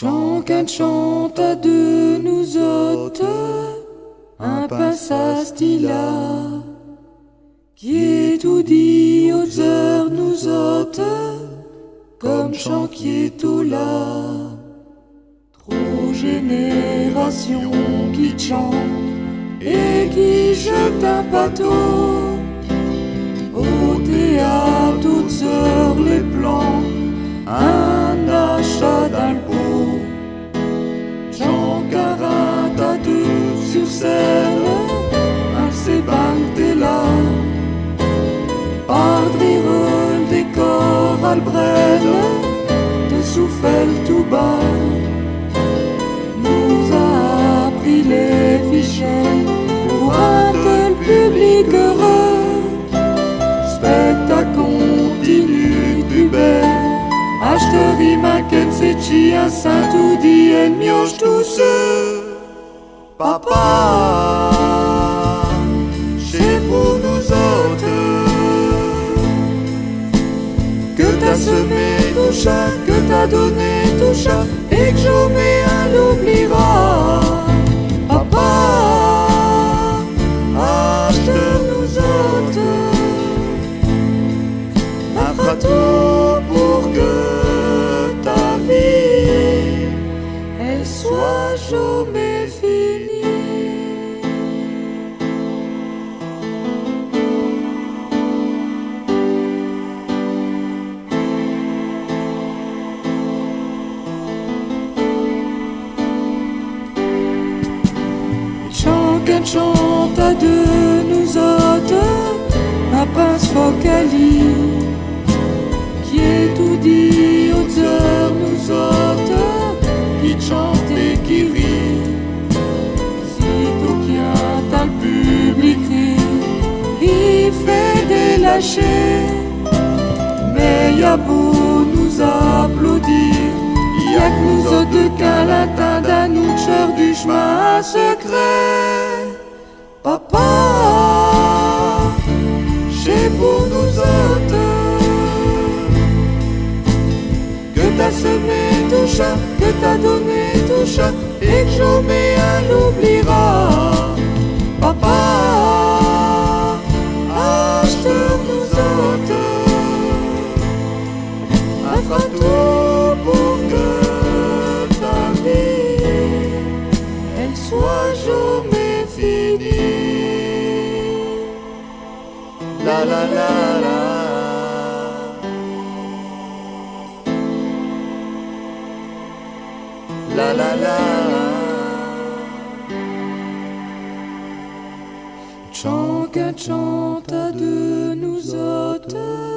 Chacun chante à deux nous autres, un pince à stila, qui est tout dit aux heures nous autres, comme chant qui est tout là. Trop génération qui chante et qui jette un bateau, au théâtre toutes heures les plans, un achat d'un pot. Jean 42 sur scène, un s'ébante là, par le décor albrenne, de souffle tout bas, nous a appris les fichiers pour un tel public heureux. Spectacle continu du bel, acheterie maquette, c'est chi à Saint-Oudi, elle mioche tous. Papa, c'est pour nous autres que t'as semé tout chat, que t'as donné tout chat, et que jamais un l'oubliera. Papa, achète nous autres un frateau pour que ta vie elle soit jamais finie. Chacun chante à deux nous autres, un pince focalise, qui est tout dit aux heures nous autres, qui chante et qui rit. Sitôt qu'il y a un public rit, il fait des lâchers, mais y a beau nous applaudir, y a que nous autres qu'à l'atteindre à nous cher du chemin secret. Papa, c'est pour nous autres que t'as semé tout chat, que t'as donné tout chat, et que jamais un l'oubliera. Papa, achète nous autres un frateau pour que ta vie elle soit jamais finie. La la la la. La la la. Chacun chante à deux nous autres.